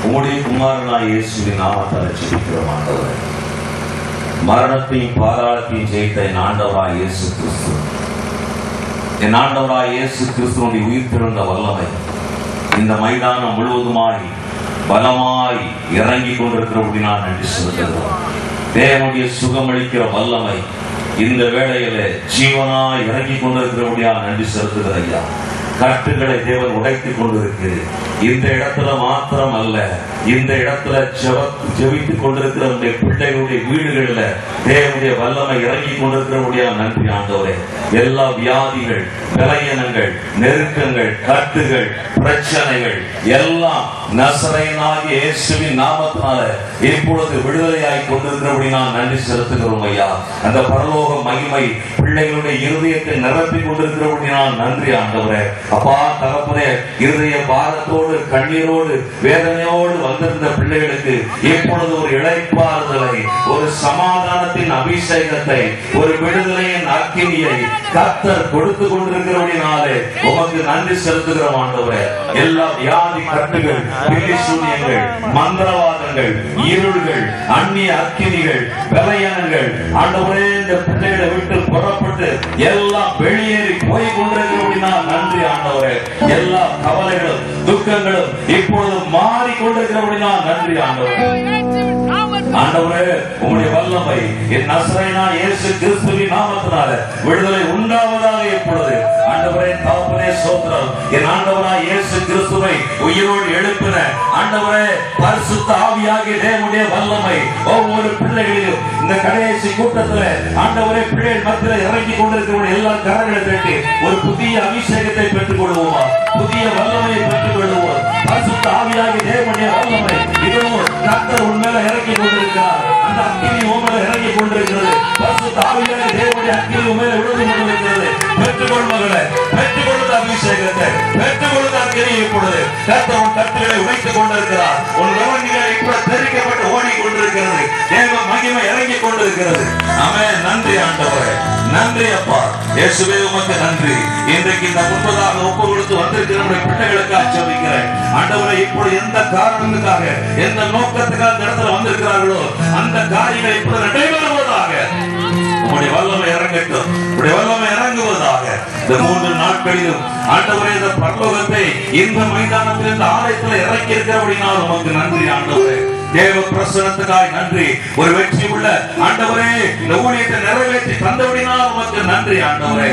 உம்முடைய குமாரனாய் இயேசுவின் நாமத்தால் ஜெபிக்கிறோம் ஆண்டவரே. மரணத்தையும் பாதாளத்தையும் ஜெயித்த என் ஆண்டவராய் இயேசு கிறிஸ்து, என் ஆண்டவராய் இயேசு கிறிஸ்துவின் உயிர்த்தெழுந்த வல்லமை இந்த மைதானம் முழுவதுமாய் பலமாய் இறங்கி கொண்டிருக்கிறபடி நான் நன்றி செலுத்துகிறோம். தேவனுடைய சுகமளிக்கிற வல்லமை இந்த வேளையில ஜீவனாய் இறங்கி கொண்டிருக்கிறபடியா நன்றி செலுத்துகிற ஐயா. கட்டுகளை தேவன் உடைத்துக் கொண்டிருக்கிறது. இந்த இடத்துல மாத்திரம் அல்ல, இந்த இடத்துல ஜெபித்துக் கொண்டிருக்கிற பிள்ளைகளுடைய வீடுகளில் தேவனுடைய வல்லமை இறங்கி கொண்டிருக்கிறபடியா நன்றி ஆண்டவரே. எல்லா வியாதிகள், பலவீனங்கள், நெருக்கங்கள், கட்டுகள், பிரச்சனைகள் எல்லாம் நசரேயனாகிய இயேசுவின் நாமத்தினால இப்பொழுது விடுதலையாய் கொண்டிருக்கிறபடி நான் நன்றி செலுத்துகிறோம் ஐயா. அந்த பரலோக மகிமை பிள்ளைகளுடைய இருதயத்தை நிரப்பி கொண்டிருக்கிறபடி நான் நன்றி ஆண்டவரே. அப்பா தகப்பனே, இருதய பாரத்தோடு கண்ணீரோடு வேதனையோடு வந்திருந்த பிள்ளைகளுக்கு இப்பொழுது ஒரு இளைப்பாறுதலை, ஒரு சமாதானத்தின் அபிஷேகத்தை, ஒரு விடுதலையின் அக்கினியை கர்த்தர் கொடுத்து கொண்டிருக்கிறபடினாலே உமக்கு நன்றி செலுத்துகிறோம் ஆண்டவரே. எல்லா வியாதி கட்டுகள், பில்லி சூனியங்கள், மந்திரவாதங்கள், இருள்கள், அந்நிய அக்கினிகள், பலவீனங்கள் ஆண்டவரே இந்த பிள்ளைகளை விட்டு புறப்பட்டு எல்லாம் வெளியேறி போய் கொண்டிருக்கிறபடினால் நன்றி ஆண்டவரே. எல்லா கவலைகளும் துக்கங்களும் இப்பொழுது மாறிக்கொண்டிருக்கிறபடினால் நன்றி ஆண்டவரே. ஆண்டவரே, உம்முடைய வல்லமை என் நசரேயனாகிய இயேசு கிறிஸ்துவின் நாமத்தினால விடுதலை உண்டாவதாக இப்பொழுது ஆண்டவரே தகப்பனே ஸ்தோத்திரம். என் ஆண்டவராகிய இயேசு கிறிஸ்துவை உயிரோடு எழுப்பின ஆண்டவரே பரிசுத்த ஆவியாகிய தேவனுடைய வல்லமை ஒவ்வொரு பிள்ளைகளையும் இந்த கடைசி கூட்டத்தில் ஆண்டவரே பிள்ளைகள் மத்தியில் இறங்கி கொண்டிருக்கிற எல்லா கரங்களை தட்டி ஒரு புதிய அபிஷேகத்தை பெற்றுக் கொள்வோமா, புதிய வல்லமையை பெற்றுக் கொள்வோம். பரிசுத்த ஆவியாகிய தேவனுடைய வல்லமை இதுவும் கர்த்தர் உன் மேல இறங்கி கொண்டிருக்கிறார். அந்த அக்கினி உன் மேல இறங்கி கொண்டிருக்கிறது. பரிசுத்த ஆவியாகிய தேவனுடைய அக்கினி உன் மேல விழுந்து கொண்டிருக்கிறது. பெற்றுக்கொள் மகளே, பெற்றுக்கொள்ளும் அபிஷேகத்தை, பெற்றுக்கொள்ளும் அக்கினி இப்பொழுது கர்த்தர் உன் கட்டுகளை உடைத்துக் கொண்டிருக்கிறார். உன் கவனிகளை இப்பொழுது தெரிவிக்கப்பட்டு ஓடிக்கொண்டிருக்கிறது. தேவ மகிமை இறங்கி கொண்டிருக்கிறது. ஆமென். நன்றி ஆண்டவரே, நன்றி அப்பா இயேசுவே, உமக்கு நன்றி. இன்றைக்கு இந்த முன்பதாக ஒப்பு கொடுத்து வந்திருக்கிற பிள்ளைகளுக்காக ஜெபிக்கிறேன் ஆண்டவரே. இப்பொழுது எந்த காரணத்துக்காக, எந்த நோக்கத்துக்காக இந்த இடத்துல வந்திருக்கிறார்களோ அந்த காரியங்களை இப்பொழுது நடைபெறுவதாக உம்முடைய வல்லமை இறங்கட்டும், உம்முடைய வல்லமை இறங்குவதாக. இந்த 3 நாட்களிலும் ஆண்டவரே இந்த பரலோகத்தை இந்த மைதானத்தில் இந்த ஆலயத்தில் இறக்கி இருக்கிறபடினால் உமக்கு நன்றி ஆண்டவரே. தேவ பிரசன்னத்துக்காய் நன்றி. ஒரு வெற்றி உள்ள ஆண்டவரே இந்த ஊழியத்தை நிறைவேற்றி தந்தபடினால் உமக்கு நன்றி ஆண்டவரே.